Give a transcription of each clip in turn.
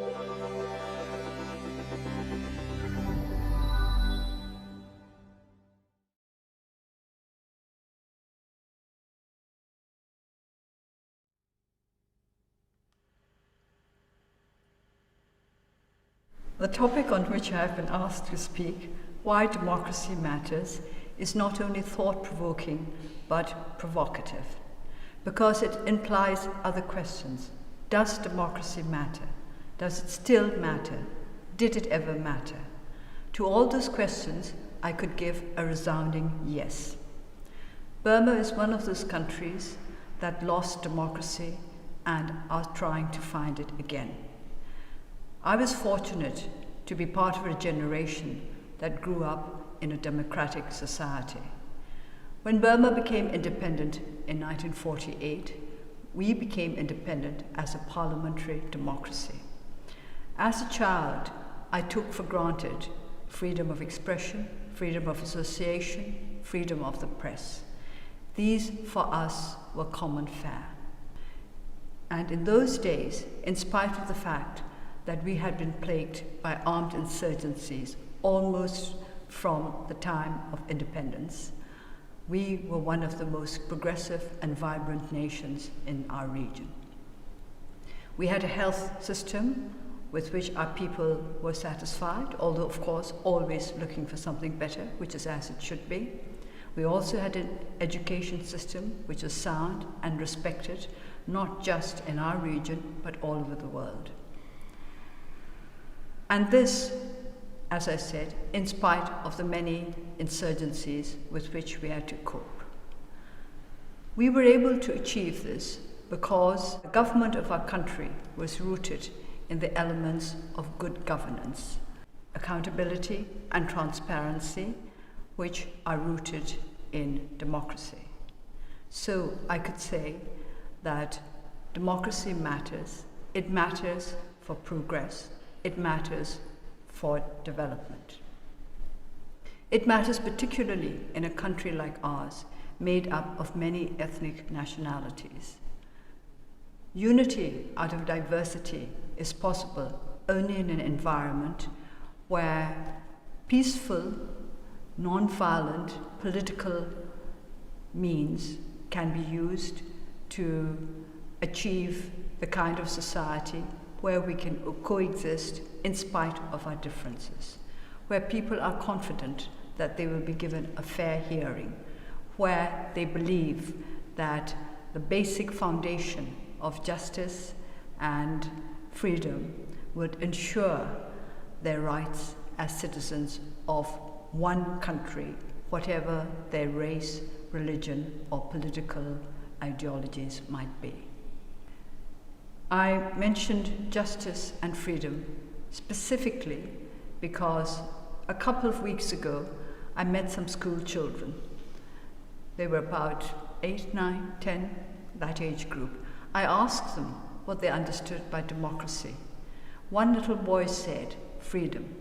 The topic on which I have been asked to speak, Why Democracy Matters, is not only thought-provoking but provocative, because it implies other questions. Does democracy matter? Does it still matter? Did it ever matter? To all those questions, I could give a resounding yes. Burma is one of those countries that lost democracy and are trying to find it again. I was fortunate to be part of a generation that grew up in a democratic society. When Burma became independent in 1948, we became independent as a parliamentary democracy. As a child, I took for granted freedom of expression, freedom of association, freedom of the press. These, for us, were common fare. And in those days, in spite of the fact that we had been plagued by armed insurgencies almost from the time of independence, we were one of the most progressive and vibrant nations in our region. We had a health system with which our people were satisfied, although of course always looking for something better, which is as it should be. We also had an education system which was sound and respected, not just in our region, but all over the world. And this, as I said, in spite of the many insurgencies with which we had to cope. We were able to achieve this because the government of our country was rooted in the elements of good governance, accountability and transparency, which are rooted in democracy. So I could say that democracy matters. It matters for progress. It matters for development. It matters particularly in a country like ours, made up of many ethnic nationalities. Unity out of diversity is possible only in an environment where peaceful, non-violent political means can be used to achieve the kind of society where we can coexist in spite of our differences, where people are confident that they will be given a fair hearing, where they believe that the basic foundation of justice and freedom would ensure their rights as citizens of one country, whatever their race, religion, or political ideologies might be. I mentioned justice and freedom specifically because a couple of weeks ago I met some school children. They were about 8, 9, 10, that age group. I asked them what they understood by democracy. One little boy said freedom,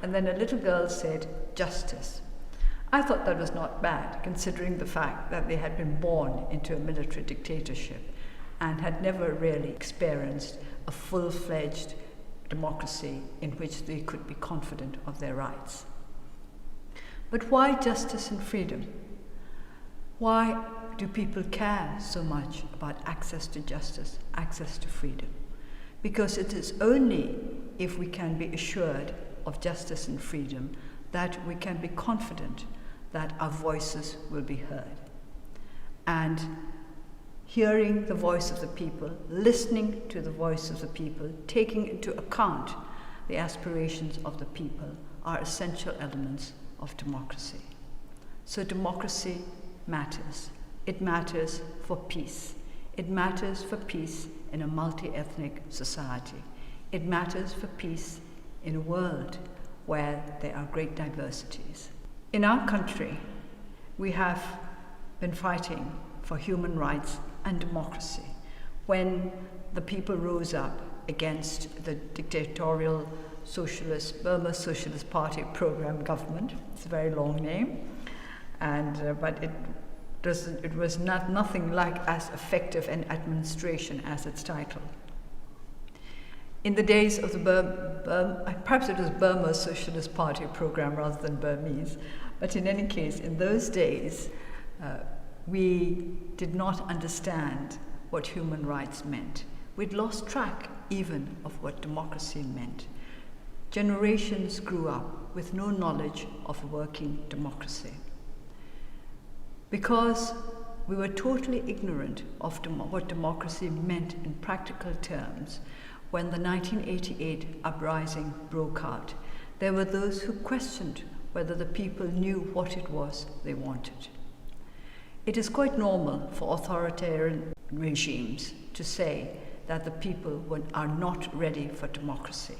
and then a little girl said justice. I thought that was not bad, considering the fact that they had been born into a military dictatorship and had never really experienced a full-fledged democracy in which they could be confident of their rights. But why justice and freedom? Why do people care so much about access to justice, access to freedom? Because it is only if we can be assured of justice and freedom that we can be confident that our voices will be heard. And hearing the voice of the people, listening to the voice of the people, taking into account the aspirations of the people are essential elements of democracy. So democracy matters. It matters for peace. It matters for peace in a multi-ethnic society. It matters for peace in a world where there are great diversities. In our country, we have been fighting for human rights and democracy when the people rose up against the dictatorial socialist Burma Socialist Party program government. It's a very long name, and but it was nothing like as effective an administration as its title. In the days of the perhaps it was Burma Socialist Party program rather than Burmese, but in any case, in those days, we did not understand what human rights meant. We'd lost track even of what democracy meant. Generations grew up with no knowledge of a working democracy. Because we were totally ignorant of what democracy meant in practical terms, when the 1988 uprising broke out, there were those who questioned whether the people knew what it was they wanted. It is quite normal for authoritarian regimes to say that the people are not ready for democracy,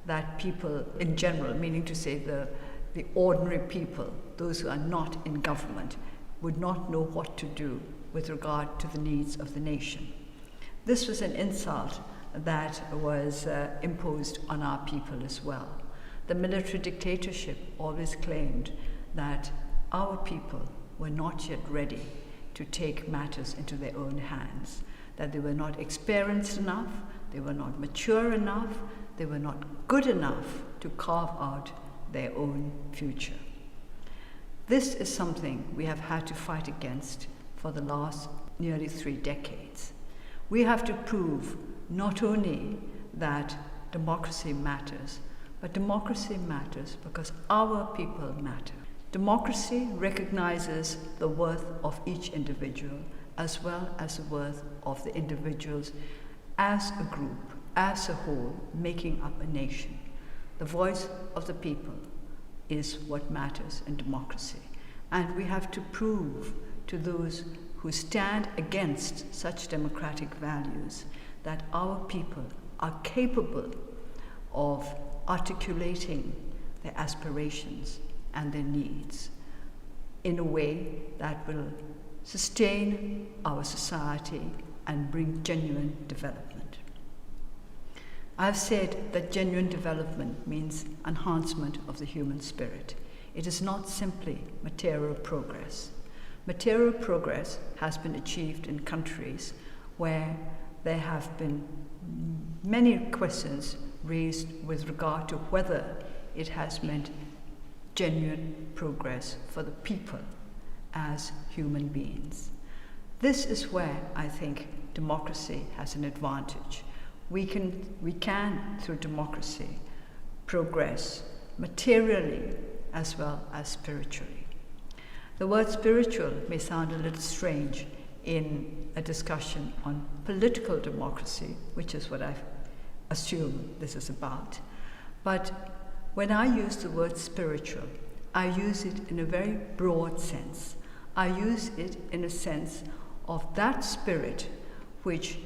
that people in general, meaning to say the ordinary people, those who are not in government, would not know what to do with regard to the needs of the nation. This was an insult that was imposed on our people as well. The military dictatorship always claimed that our people were not yet ready to take matters into their own hands, that they were not experienced enough, they were not mature enough, they were not good enough to carve out their own future. This is something we have had to fight against for the last nearly 3 decades. We have to prove not only that democracy matters, but democracy matters because our people matter. Democracy recognizes the worth of each individual as well as the worth of the individuals as a group, as a whole, making up a nation. The voice of the people is what matters in democracy. And we have to prove to those who stand against such democratic values that our people are capable of articulating their aspirations and their needs in a way that will sustain our society and bring genuine development. I've said that genuine development means enhancement of the human spirit. It is not simply material progress. Material progress has been achieved in countries where there have been many questions raised with regard to whether it has meant genuine progress for the people as human beings. This is where I think democracy has an advantage. We can, through democracy, progress materially as well as spiritually. The word spiritual may sound a little strange in a discussion on political democracy, which is what I assume this is about. But when I use the word spiritual, I use it in a very broad sense. I use it in a sense of that spirit which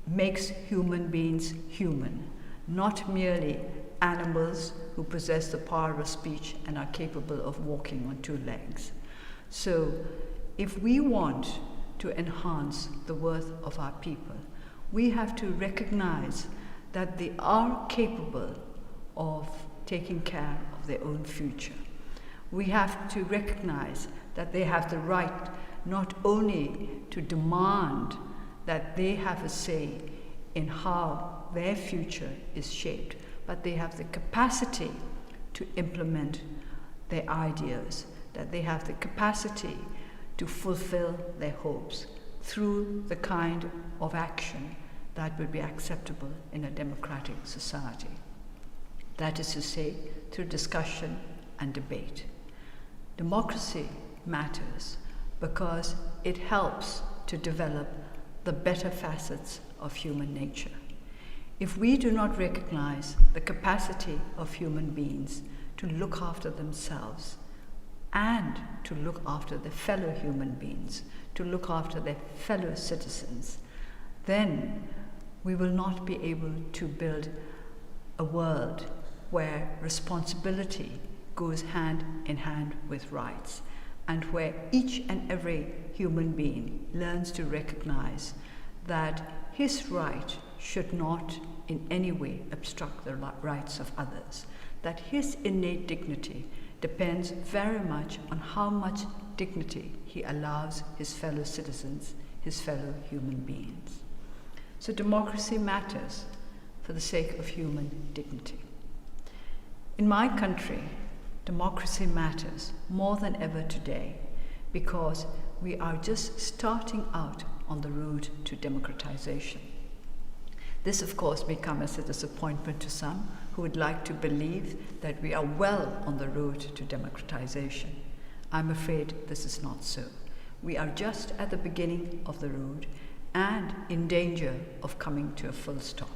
makes human beings human, not merely animals who possess the power of speech and are capable of walking on 2 legs. So if we want to enhance the worth of our people, we have to recognize that they are capable of taking care of their own future. We have to recognize that they have the right not only to demand that they have a say in how their future is shaped, but they have the capacity to implement their ideas, that they have the capacity to fulfill their hopes through the kind of action that would be acceptable in a democratic society. That is to say, through discussion and debate. Democracy matters because it helps to develop the better facets of human nature. If we do not recognize the capacity of human beings to look after themselves and to look after their fellow human beings, to look after their fellow citizens, then we will not be able to build a world where responsibility goes hand in hand with rights, and where each and every human being learns to recognize that his right should not in any way obstruct the rights of others, that his innate dignity depends very much on how much dignity he allows his fellow citizens, his fellow human beings. So democracy matters for the sake of human dignity. In my country, democracy matters more than ever today because we are just starting out on the road to democratization. This, of course, may come as a disappointment to some who would like to believe that we are well on the road to democratization. I'm afraid this is not so. We are just at the beginning of the road and in danger of coming to a full stop.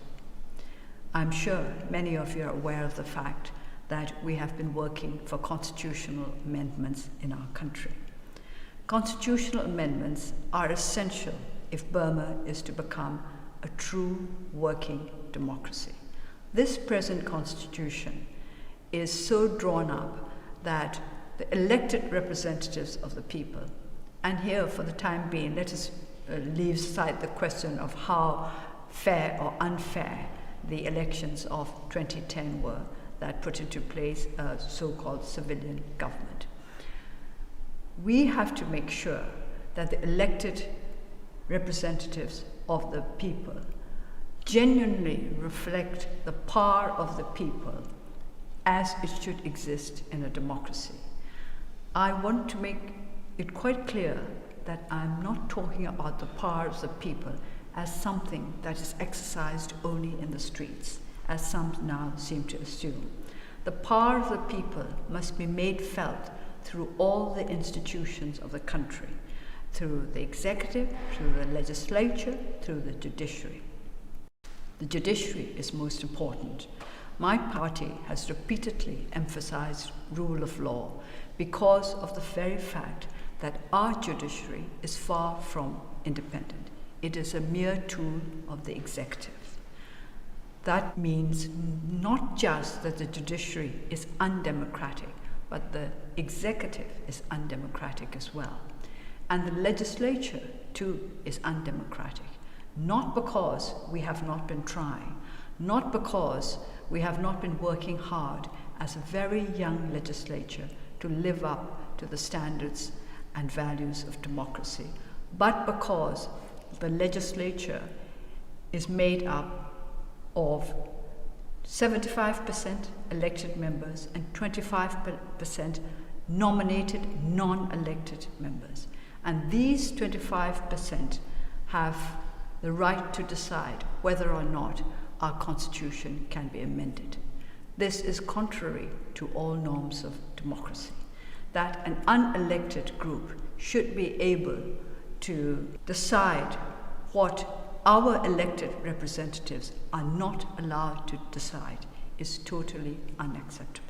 I'm sure many of you are aware of the fact that we have been working for constitutional amendments in our country. Constitutional amendments are essential if Burma is to become a true working democracy. This present constitution is so drawn up that the elected representatives of the people, and here for the time being, let us leave aside the question of how fair or unfair the elections of 2010 were that put into place a so-called civilian government. We have to make sure that the elected representatives of the people genuinely reflect the power of the people as it should exist in a democracy. I want to make it quite clear that I'm not talking about the power of the people as something that is exercised only in the streets, as some now seem to assume. The power of the people must be made felt through all the institutions of the country, through the executive, through the legislature, through the judiciary. The judiciary is most important. My party has repeatedly emphasized rule of law because of the very fact that our judiciary is far from independent. It is a mere tool of the executive. That means not just that the judiciary is undemocratic, but the executive is undemocratic as well. And the legislature, too, is undemocratic. Not because we have not been trying, not because we have not been working hard as a very young legislature to live up to the standards and values of democracy, but because the legislature is made up of 75% elected members and 25% nominated non-elected members. And these 25% have the right to decide whether or not our constitution can be amended. This is contrary to all norms of democracy, that an unelected group should be able to decide what our elected representatives are not allowed to decide is totally unacceptable.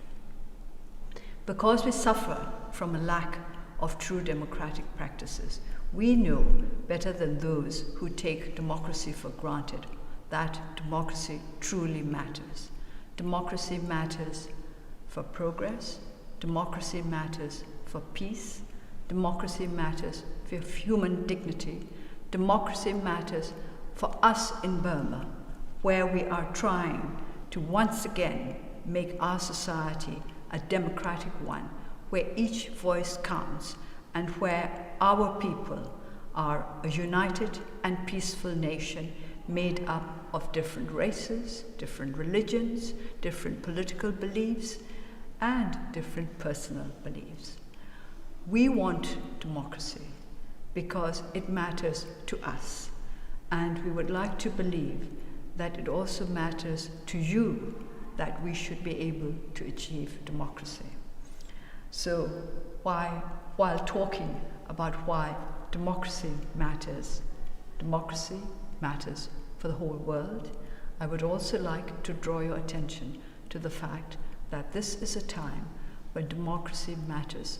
Because we suffer from a lack of true democratic practices, we know better than those who take democracy for granted that democracy truly matters. Democracy matters for progress, democracy matters for peace, democracy matters for human dignity, democracy matters for us in Burma, where we are trying to once again make our society a democratic one, where each voice counts and where our people are a united and peaceful nation made up of different races, different religions, different political beliefs, and different personal beliefs. We want democracy because it matters to us, and we would like to believe that it also matters to you that we should be able to achieve democracy. So while talking about why democracy matters for the whole world, I would also like to draw your attention to the fact that this is a time when democracy matters,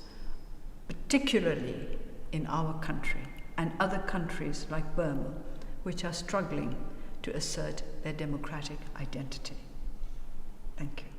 particularly in our country and other countries like Burma, which are struggling to assert their democratic identity. Thank you.